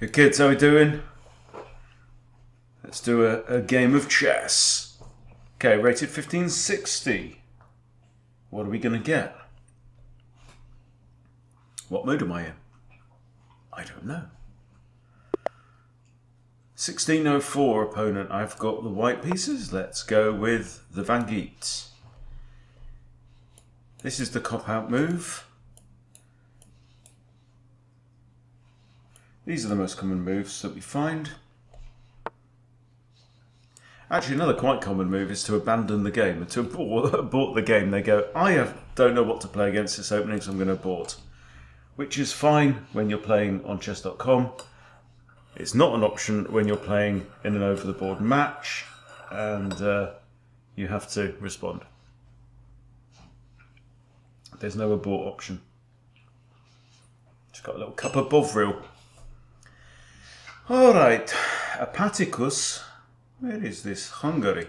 Good kids, how we doing? Let's do a game of chess. Okay, rated 1560. What are we going to get? What mode am I in? I don't know. 1604 opponent. I've got the white pieces. Let's go with the Vangeats. This is the cop-out move. These are the most common moves that we find. Actually, another quite common move is to abandon the game, to abort the game. They go, don't know what to play against this opening, so I'm going to abort. Which is fine when you're playing on chess.com. It's not an option when you're playing in an over-the-board match, and you have to respond. There's no abort option. Just got a little cup of Bovril. Alright, Apaticus. Where is this? Hungary.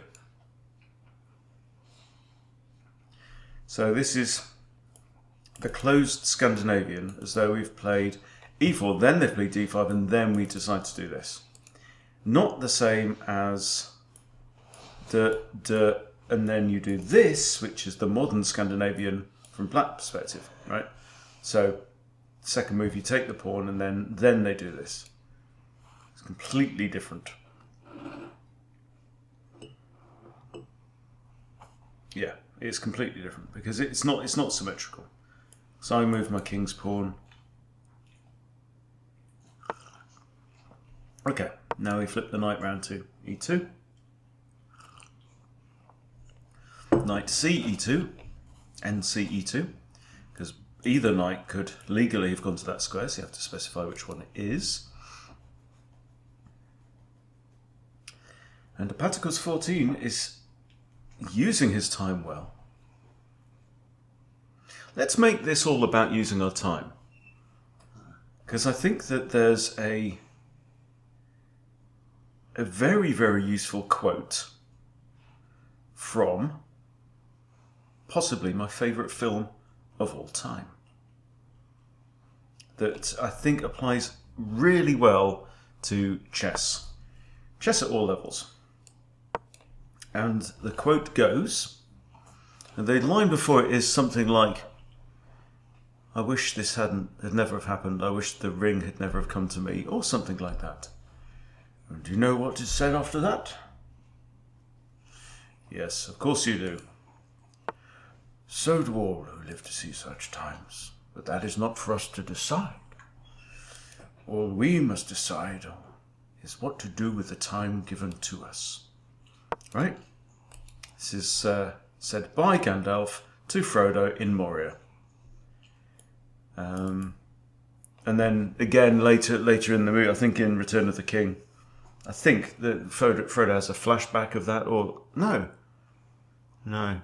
So this is the closed Scandinavian, as though we've played e4, then they've played d5, and then we decide to do this. Not the same as and then you do this, which is the modern Scandinavian from black perspective, right? So, second move, you take the pawn, and then they do this. It's completely different. Yeah, it's completely different because it's not symmetrical. So I move my king's pawn. Okay, now we flip the knight round to e2. Knight to c e2 and c e2, because either knight could legally have gone to that square, so you have to specify which one it is. And Apaticus 14 is using his time well. Let's make this all about using our time, because I think that there's a very, very useful quote from possibly my favourite film of all time that I think applies really well to chess. Chess at all levels. And the quote goes, and the line before it is something like, I wish this had never have happened, I wish the ring had never have come to me, or something like that. And do you know what is said after that? Yes, of course you do. So do all who live to see such times, but that is not for us to decide. All we must decide is what to do with the time given to us. Right? This is said by Gandalf to Frodo in Moria. And then again later in the movie, I think in Return of the King, I think that Frodo has a flashback of that, or no.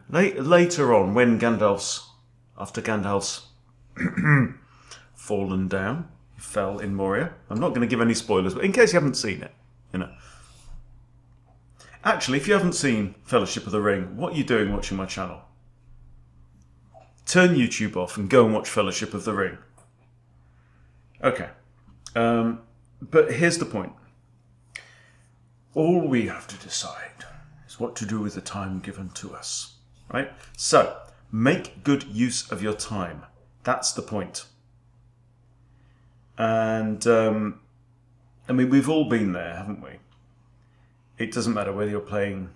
Later on, when after Gandalf's fallen down, he fell in Moria. I'm not going to give any spoilers, but in case you haven't seen it, you know. Actually, if you haven't seen Fellowship of the Ring, what are you doing watching my channel? Turn YouTube off and go and watch Fellowship of the Ring. Okay. But here's the point. All we have to decide is what to do with the time given to us. Right? So, make good use of your time. That's the point. And, I mean, we've all been there, haven't we? It doesn't matter whether you're playing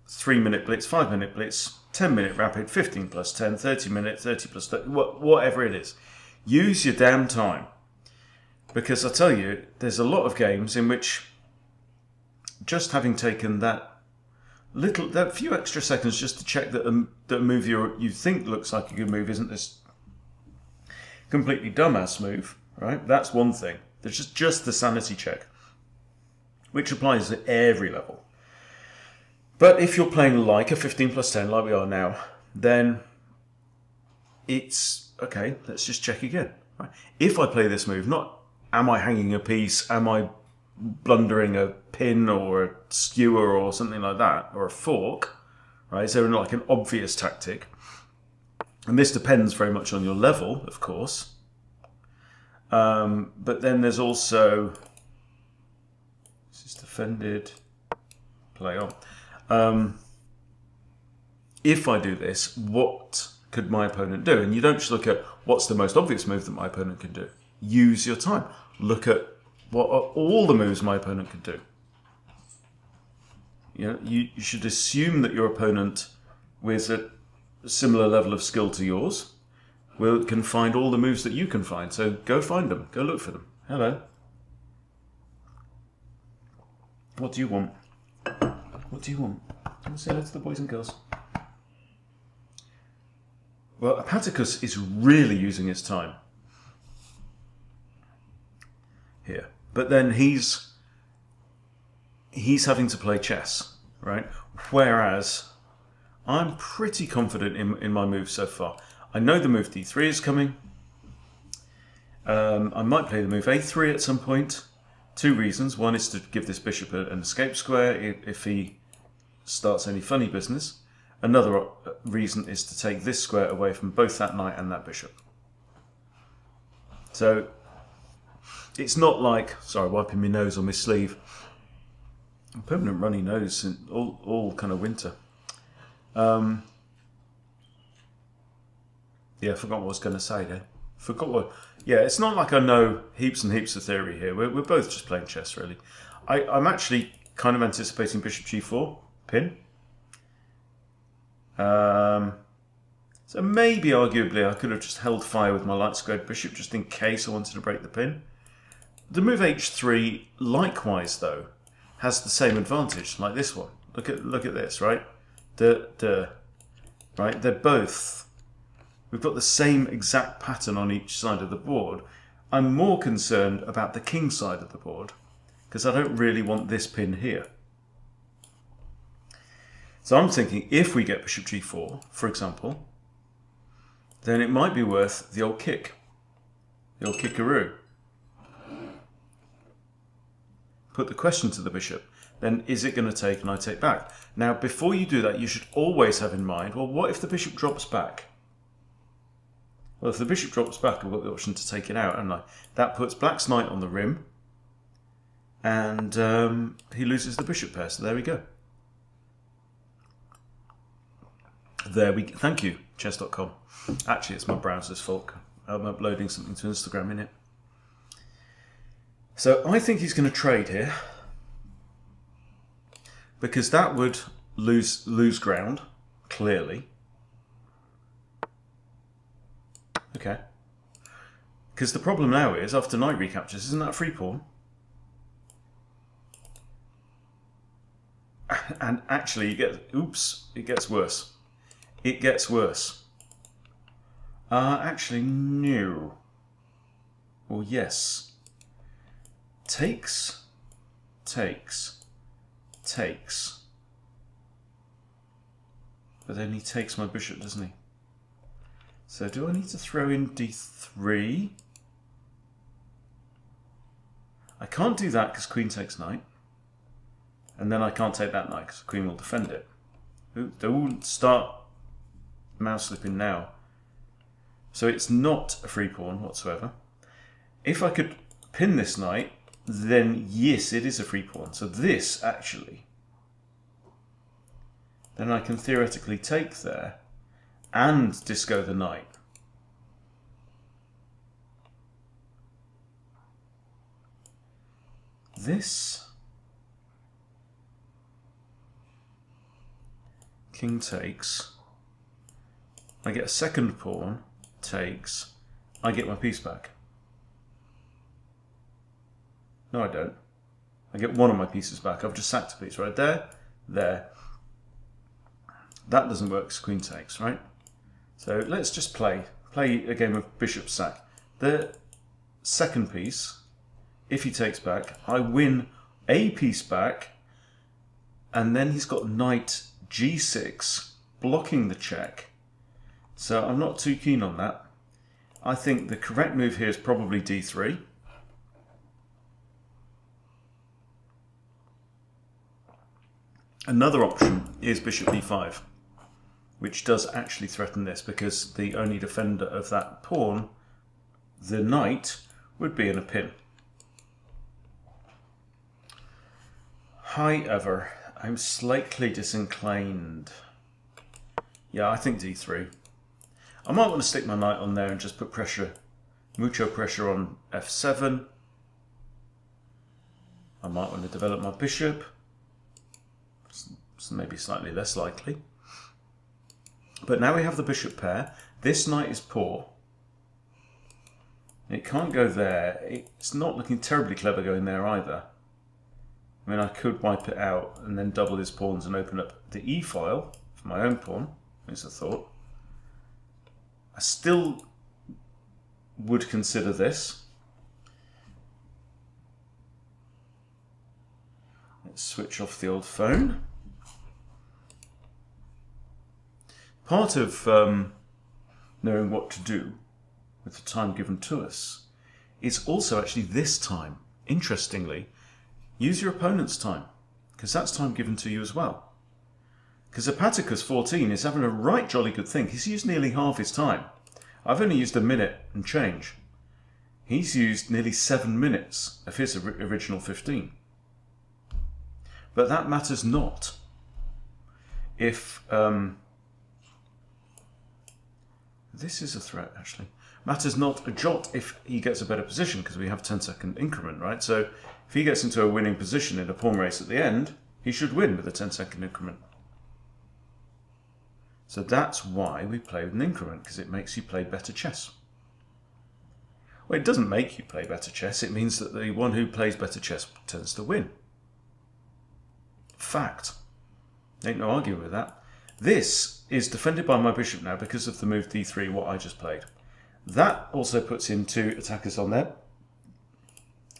3-minute blitz, 5-minute blitz, 10-minute rapid, 15 plus 10, 30-minute, 30 plus 30, whatever it is. Use your damn time. Because I tell you, there's a lot of games in which just having taken that few extra seconds just to check that a move you think looks like a good move isn't this completely dumbass move, right? That's one thing. There's just the sanity check, which applies at every level. But if you're playing like a 15 plus 10, like we are now, then it's, okay, let's just check again. Right? If I play this move, not am I hanging a piece, am I blundering a pin or a skewer or something like that, or a fork, right? Is there like an obvious tactic? And this depends very much on your level, of course. But then there's also, this is defended, play on. If I do this, what could my opponent do? And you don't just look at what's the most obvious move that my opponent can do. Use your time. Look at what are all the moves my opponent could do. You know, you should assume that your opponent, with a similar level of skill to yours, can find all the moves that you can find. So go find them. Go look for them. Hello. What do you want? What do you want? Let's say hello to the boys and girls. Well, Apaticus is really using his time here. But then he's having to play chess, right? Whereas I'm pretty confident in my move so far. I know the move d3 is coming. I might play the move a3 at some point. Two reasons. One is to give this bishop an escape square if he starts any funny business. Another reason is to take this square away from both that knight and that bishop. So it's not like, sorry, wiping my nose on my sleeve. A permanent runny nose in all kind of winter. Yeah, I forgot what I was going to say there. Yeah, it's not like I know heaps and heaps of theory here. We're both just playing chess, really. I'm actually kind of anticipating bishop g4, pin. So maybe, arguably, I could have just held fire with my light squared bishop just in case I wanted to break the pin. The move h3, likewise, though, has the same advantage, like this one. Look at this, right? Right? They're both. We've got the same exact pattern on each side of the board. I'm more concerned about the king side of the board because I don't really want this pin here. So I'm thinking if we get bishop g4, for example, then it might be worth the old kick, the old kickaroo. Put the question to the bishop. Then is it going to take and I take back? Now, before you do that, you should always have in mind, well, what if the bishop drops back? Well, if the bishop drops back, I've got the option to take it out, haven't I? That puts black's knight on the rim, and he loses the bishop pair, so there we go. Thank you, chess.com. Actually, it's my browser's fault. I'm uploading something to Instagram in it. So I think he's going to trade here, because that would lose ground, clearly. Okay. Because the problem now is, after knight recaptures, isn't that a free pawn? And actually, it gets worse. It gets worse. Actually, no. Well, yes. Takes. But then he takes my bishop, doesn't he? So do I need to throw in d3? I can't do that because queen takes knight. And then I can't take that knight because the queen will defend it. Don't start mouse slipping now. So it's not a free pawn whatsoever. If I could pin this knight, then yes, it is a free pawn. So this, actually, then I can theoretically take there and disco the knight. This king takes, I get a second pawn, takes, I get my piece back. No, I don't. I get one of my pieces back. I've just sacked a piece right there, there. That doesn't work because queen takes, right? So let's just play a game of bishop sack. The second piece, if he takes back, I win a piece back, and then he's got knight g6 blocking the check. So I'm not too keen on that. I think the correct move here is probably d3. Another option is bishop b5, which does actually threaten this because the only defender of that pawn, the knight, would be in a pin. However, I'm slightly disinclined. Yeah, I think d3. I might want to stick my knight on there and just put pressure, mucho pressure on f7. I might want to develop my bishop. It's maybe slightly less likely. But now we have the bishop pair. This knight is poor. It can't go there. It's not looking terribly clever going there either. I mean, I could wipe it out and then double his pawns and open up the e-file for my own pawn, is a thought. I still would consider this. Let's switch off the old phone. Part of knowing what to do with the time given to us is also actually this time, interestingly. Use your opponent's time, because that's time given to you as well. Because Apatticus 14 is having a right jolly good thing. He's used nearly half his time. I've only used a minute and change. He's used nearly 7 minutes of his original 15. But that matters not. If this is a threat, actually. Matters not a jot if he gets a better position, because we have 10-second increment, right? So if he gets into a winning position in a pawn race at the end, he should win with a 10-second increment. So that's why we play with an increment, because it makes you play better chess. Well, it doesn't make you play better chess, it means that the one who plays better chess tends to win. Fact. Ain't no arguing with that. This is defended by my bishop now because of the move d3, what I just played. That also puts in 2 attackers on there.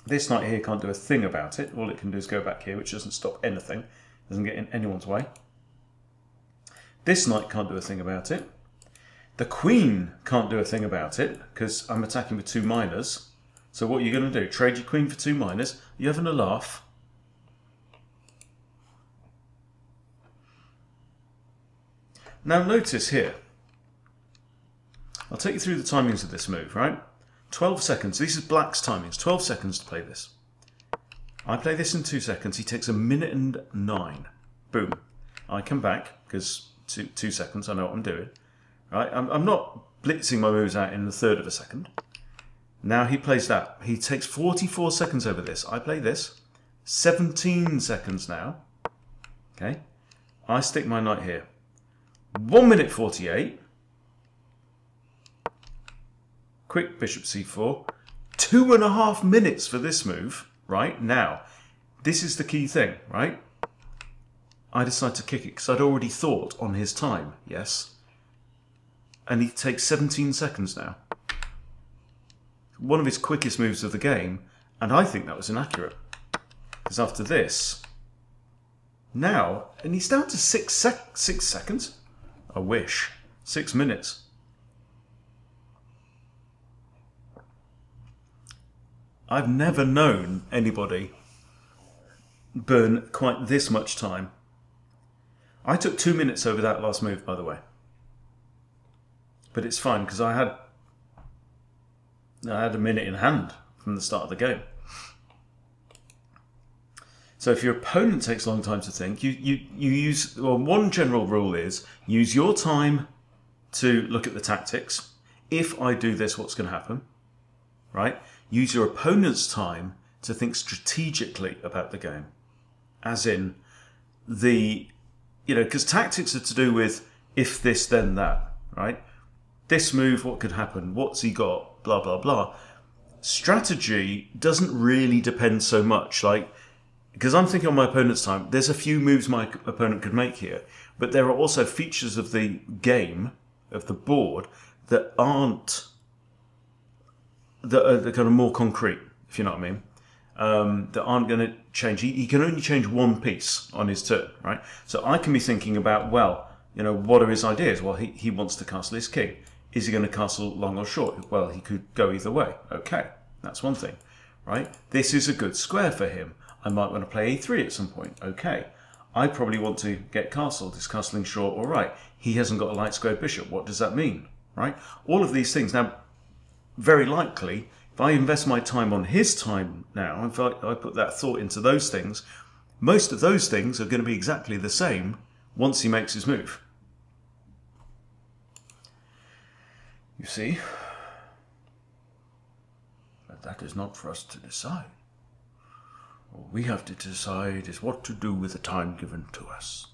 This knight here can't do a thing about it. All it can do is go back here, which doesn't stop anything. Doesn't get in anyone's way. This knight can't do a thing about it. The queen can't do a thing about it, because I'm attacking with 2 minors. So what are you going to do? Trade your queen for 2 minors? Are you having a laugh? Now notice here. I'll take you through the timings of this move, right? 12 seconds. This is black's timings. 12 seconds to play this. I play this in 2 seconds. He takes 1 minute and 9. Boom. I come back, because 2 seconds, I know what I'm doing. Right? I'm not blitzing my moves out in a third of a second. Now he plays that. He takes 44 seconds over this. I play this. 17 seconds now. Okay. I stick my knight here. 1 minute 48. Quick bishop c4. 2.5 minutes for this move. Right? Now, this is the key thing, right? I decide to kick it because I'd already thought on his time, yes? And he takes 17 seconds now. One of his quickest moves of the game, and I think that was inaccurate. Because after this, now, and he's down to 6 seconds? I wish. 6 minutes. I've never known anybody burn quite this much time. I took 2 minutes over that last move, by the way. But it's fine, because I had a minute in hand from the start of the game. So if your opponent takes a long time to think, you use, well, one general rule is, use your time to look at the tactics. If I do this, what's going to happen? Right? Use your opponent's time to think strategically about the game. As in, because tactics are to do with if this, then that, right? This move, what could happen? What's he got? Blah, blah, blah. Strategy doesn't really depend so much. Because I'm thinking on my opponent's time, there's a few moves my opponent could make here, but there are also features of the game, of the board, that are kind of more concrete, if you know what I mean. That aren't going to change. He can only change one piece on his turn, right? So I can be thinking about, well, what are his ideas? Well, he wants to castle his king. Is he going to castle long or short? Well, he could go either way. Okay, that's one thing, right? This is a good square for him. I might want to play a3 at some point. Okay, I probably want to get castled. Is castling short or right? He hasn't got a light squared bishop. What does that mean, right? All of these things. Now, very likely, If I invest my time on his time now, if I put that thought into those things, most of those things are going to be exactly the same once he makes his move. You see? But that is not for us to decide. All we have to decide is what to do with the time given to us.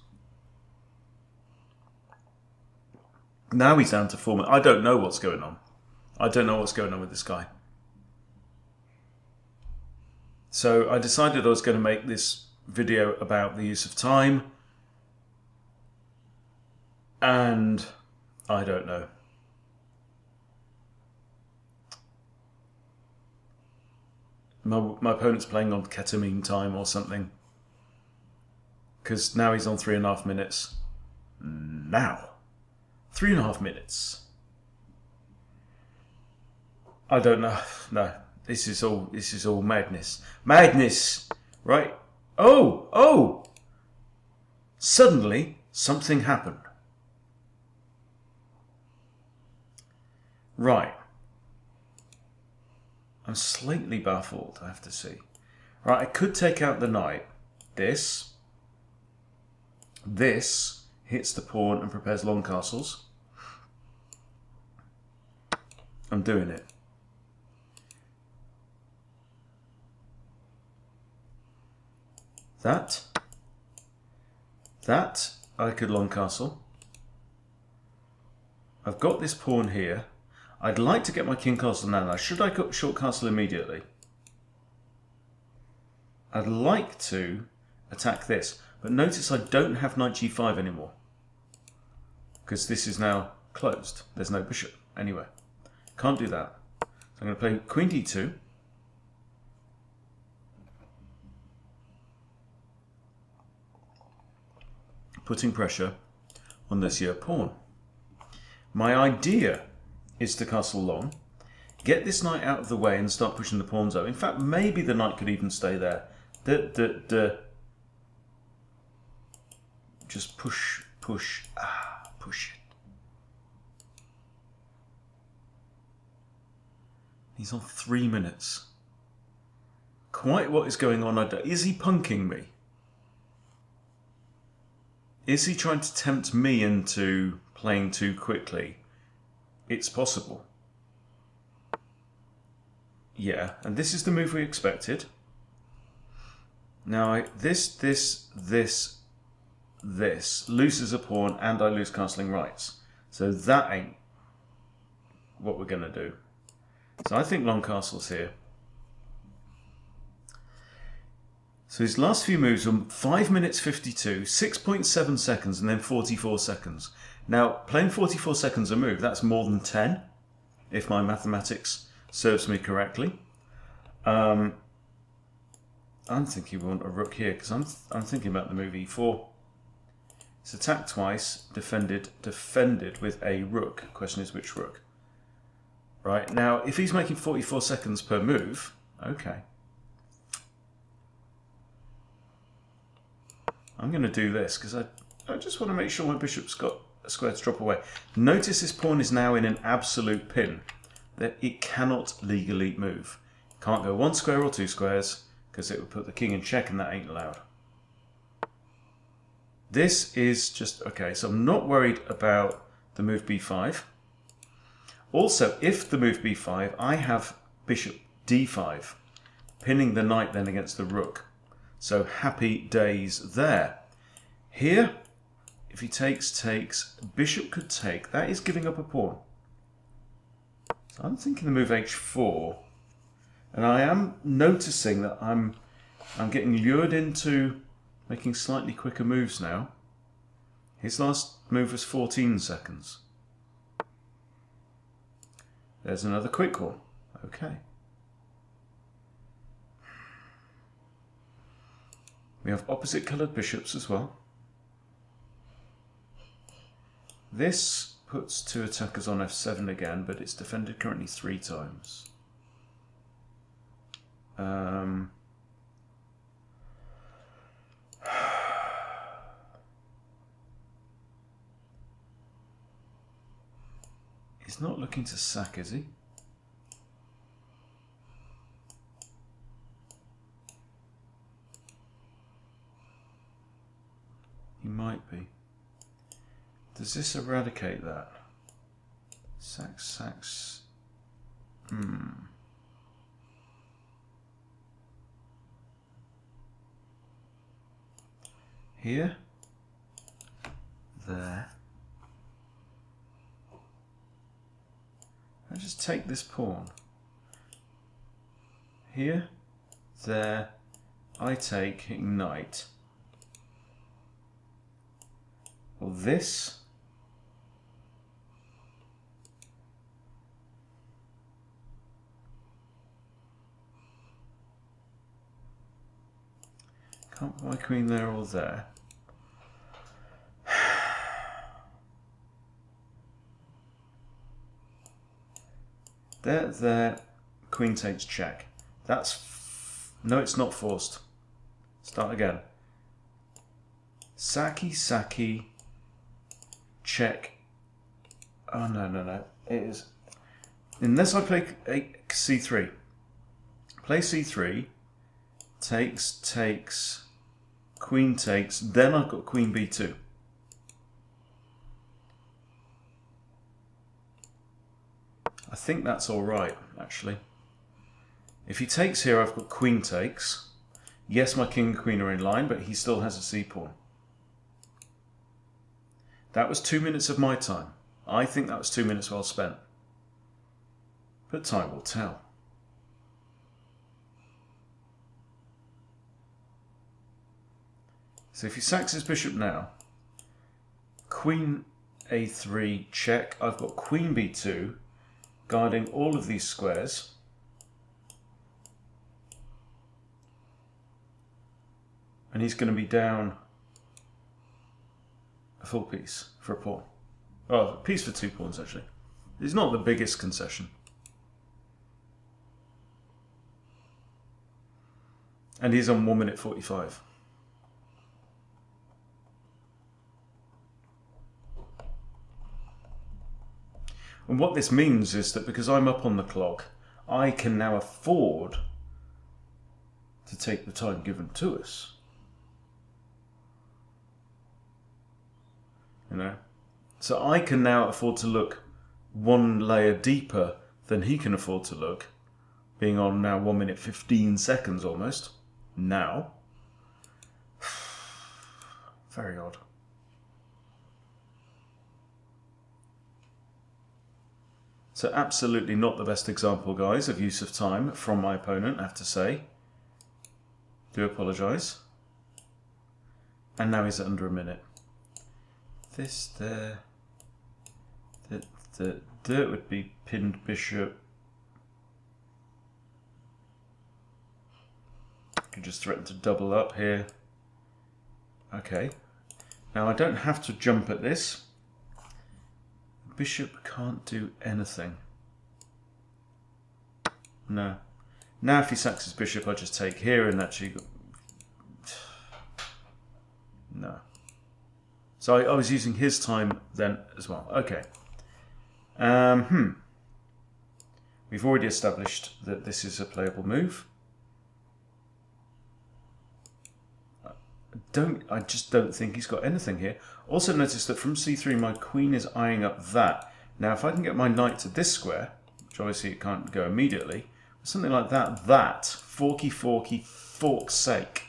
Now he's down to 4 minutes. I don't know what's going on. I don't know what's going on with this guy. So I decided I was going to make this video about the use of time. And I don't know. My opponent's playing on ketamine time or something. Because now he's on 3.5 minutes. Now. 3.5 minutes. I don't know. No. This is all madness. Madness! Right? Oh! Suddenly, something happened. Right. I'm slightly baffled, I have to see. Right, I could take out the knight. This hits the pawn and prepares long castles. I'm doing it. That I could long castle. I've got this pawn here. I'd like to get my king castle now. Should I go short castle immediately? I'd like to attack this, but notice I don't have knight g5 anymore because this is now closed. There's no bishop anywhere. Can't do that. So I'm going to play queen d2. Putting pressure on this here pawn. My idea is to castle long, get this knight out of the way and start pushing the pawns over. In fact, maybe the knight could even stay there. Just push it. He's on 3 minutes. Quite what is going on, I don't. Is he punking me? Is he trying to tempt me into playing too quickly? It's possible. Yeah, and this is the move we expected. Now, this loses a pawn and I lose castling rights. So that ain't what we're going to do. So I think long castle's here. So his last few moves were 5 minutes 52, 6.7 seconds, and then 44 seconds. Now, playing 44 seconds a move, that's more than 10, if my mathematics serves me correctly. I'm thinking we want a rook here, because I'm thinking about the move e4. It's attacked twice, defended with a rook. Question is which rook? Right, now, if he's making 44 seconds per move, okay. I'm going to do this because I just want to make sure my bishop's got a square to drop away. Notice this pawn is now in an absolute pin, that it cannot legally move. Can't go 1 square or 2 squares because it would put the king in check and that ain't allowed. This is just, okay, so I'm not worried about the move b5. Also, if the move b5, I have bishop d5, pinning the knight then against the rook. So happy days there. Here, if he takes, bishop could take. That is giving up a pawn. So I'm thinking the move h4. And I am noticing that I'm getting lured into making slightly quicker moves now. His last move was 14 seconds. There's another quick one. Okay. We have opposite coloured bishops as well. This puts 2 attackers on f7 again, but it's defended currently 3 times. He's not looking to sack, is he? might be. Does this eradicate that? Sax. Here. There. I just take this pawn. Here. There. I take knight. Well, this. Can't put my queen there or there. There, queen takes check. No, it's not forced. Start again. Saki, check. Oh, no. It is. Unless I play c3. Play c3, takes, queen takes, then I've got queen b2. I think that's all right, actually. If he takes here, I've got queen takes. Yes, my king and queen are in line, but he still has a c-pawn. That was 2 minutes of my time. I think that was 2 minutes well spent. But time will tell. So if he sacks his bishop now, queen a3, check. I've got queen b2, guarding all of these squares. And he's going to be down a full piece for a pawn. Well, a piece for 2 pawns, actually. It's not the biggest concession. And he's on 1 minute 45. And what this means is that because I'm up on the clock, I can now afford to take the time given to us. You know? So I can now afford to look 1 layer deeper than he can afford to look, being on now 1 minute 15 seconds almost. Now. Very odd. So absolutely not the best example, guys, of use of time from my opponent, I have to say. Do apologise. And now he's under a minute. This there. That would be pinned bishop. Could just threaten to double up here. Okay. Now I don't have to jump at this. Bishop can't do anything. No. Now if he sacks his bishop, I just take here and actually... No. So I was using his time then as well. Okay. We've already established that this is a playable move. I just don't think he's got anything here. Also notice that from c3 my queen is eyeing up that. Now if I can get my knight to this square, which obviously it can't go immediately, but something like that, forky, fork's sake.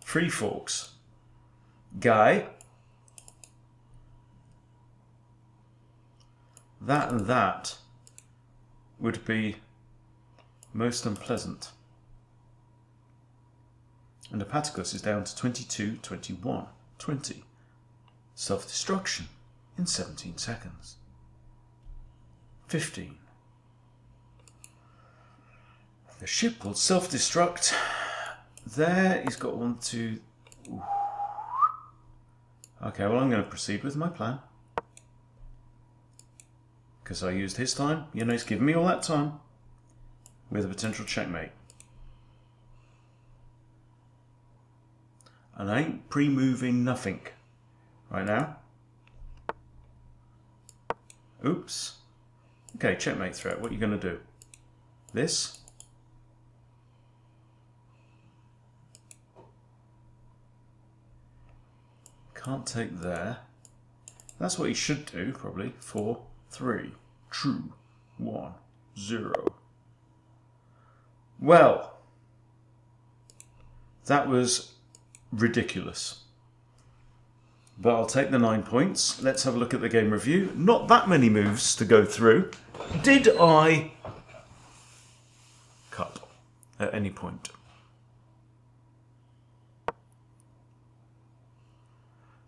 Free forks. Guy. That and that would be most unpleasant. And Apaticus is down to 22, 21, 20. Self-destruction in 17 seconds. 15. The ship will self-destruct. There, he's got 1, 2... Ooh. Okay, well I'm going to proceed with my plan. Because I used his time. You know, he's given me all that time. With a potential checkmate. And I ain't pre-moving nothing right now. Oops. Okay, checkmate threat. What are you going to do? This? Can't take there. That's what he should do, probably. 4, 3, true, 1, 0. Well, that was ridiculous. But I'll take the 9 points. Let's have a look at the game review. Not that many moves to go through. Did I cut at any point?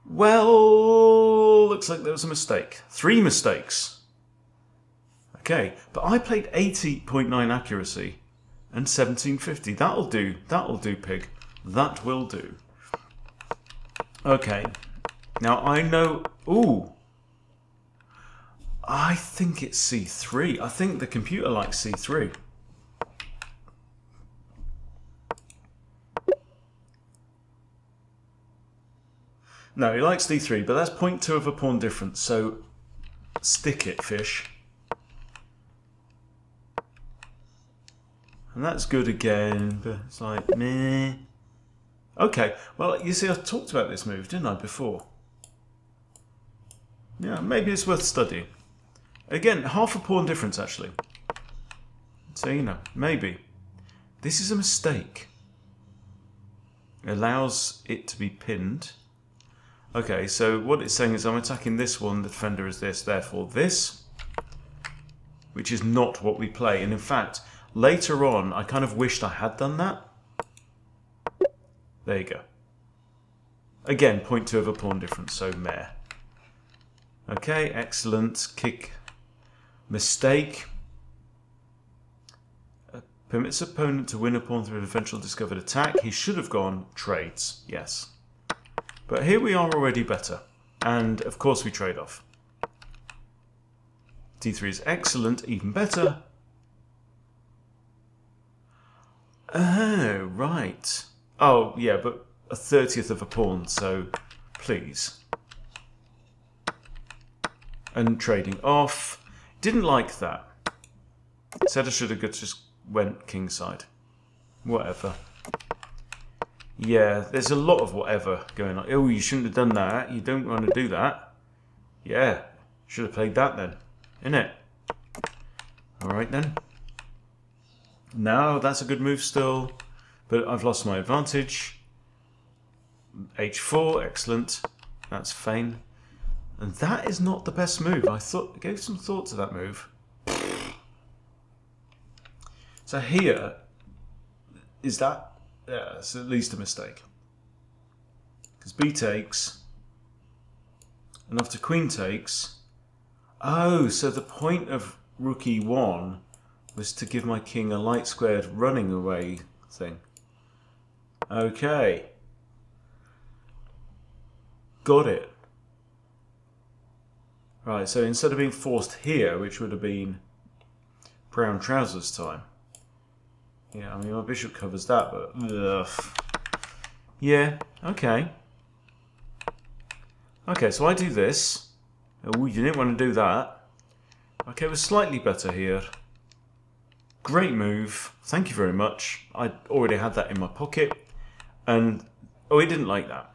Well, looks like there was a mistake. 3 mistakes. Okay, but I played 80.9 accuracy and 1750. That'll do. That'll do, pig. That will do. Okay. Now I know... Ooh. I think it's C3. I think the computer likes C3. No, he likes D3, but that's 0.2 of a pawn difference, so stick it, fish. And that's good again, but it's like, meh. Okay, well, you see, I talked about this move, didn't I, before? Yeah, maybe it's worth studying. Again, half a pawn difference, actually. So, you know, maybe. This is a mistake. Allows it to be pinned. Okay, so what it's saying is I'm attacking this one, the defender is this, therefore this. Which is not what we play. And in fact, later on, I kind of wished I had done that. There you go. Again, 0.2 of a pawn difference, so meh. Okay, excellent. Kick. Mistake. Permits opponent to win a pawn through an eventual discovered attack. He should have gone trades, yes. But here we are already better. And of course we trade off. D3 is excellent, even better. Oh, right. Oh, yeah, but a 30th of a pawn, so please. And trading off. Didn't like that. Said I should have just went kingside. Whatever. Yeah, there's a lot of whatever going on. Oh, you shouldn't have done that. You don't want to do that. Yeah, should have played that then. Innit? Alright then. Now, that's a good move still. But I've lost my advantage. H4, excellent. That's fine. And that is not the best move. I gave some thought to that move. So here, is that... Yeah, it's at least a mistake. Because B takes, and after Queen takes... Oh, so the point of Rook E1 was to give my king a light squared running away thing. Okay. Got it. Right, so instead of being forced here, which would have been brown trousers time. Yeah, I mean, my bishop covers that, but... Ugh. Yeah, okay. Okay, so I do this. Oh, you didn't want to do that. Okay, we're slightly better here. Great move. Thank you very much. I already had that in my pocket. And... Oh, he didn't like that.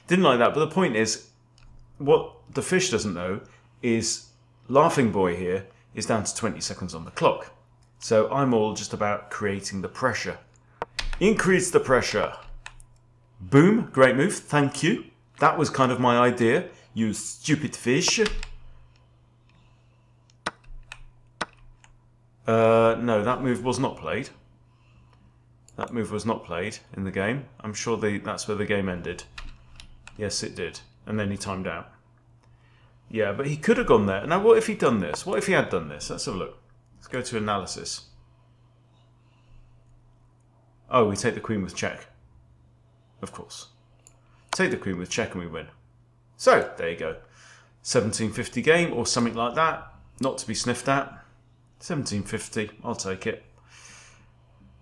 Didn't like that, but the point is, what the fish doesn't know is Laughing Boy here is down to 20 seconds on the clock. So I'm all just about creating the pressure. Increase the pressure. Boom. Great move. Thank you. That was kind of my idea. You stupid fish. No, that move was not played. That move was not played in the game. I'm sure that's where the game ended. Yes, it did. And then he timed out. Yeah, but he could have gone there. Now, what if he'd done this? What if he had done this? Let's have a look. Let's go to analysis. Oh, we take the queen with check. Of course. Take the queen with check and we win. So, there you go. 1750 game or something like that. Not to be sniffed at. 1750. I'll take it.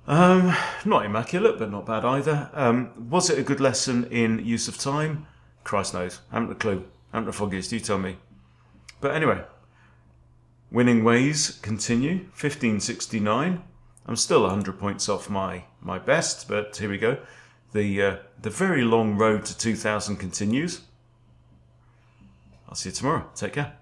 Not immaculate, but not bad either. Was it a good lesson in use of time? Christ knows. I haven't a clue. I haven't the foggiest. You tell me. But anyway. Winning ways continue. 1569. I'm still 100 points off my best, but here we go. The very long road to 2000 continues. I'll see you tomorrow. Take care.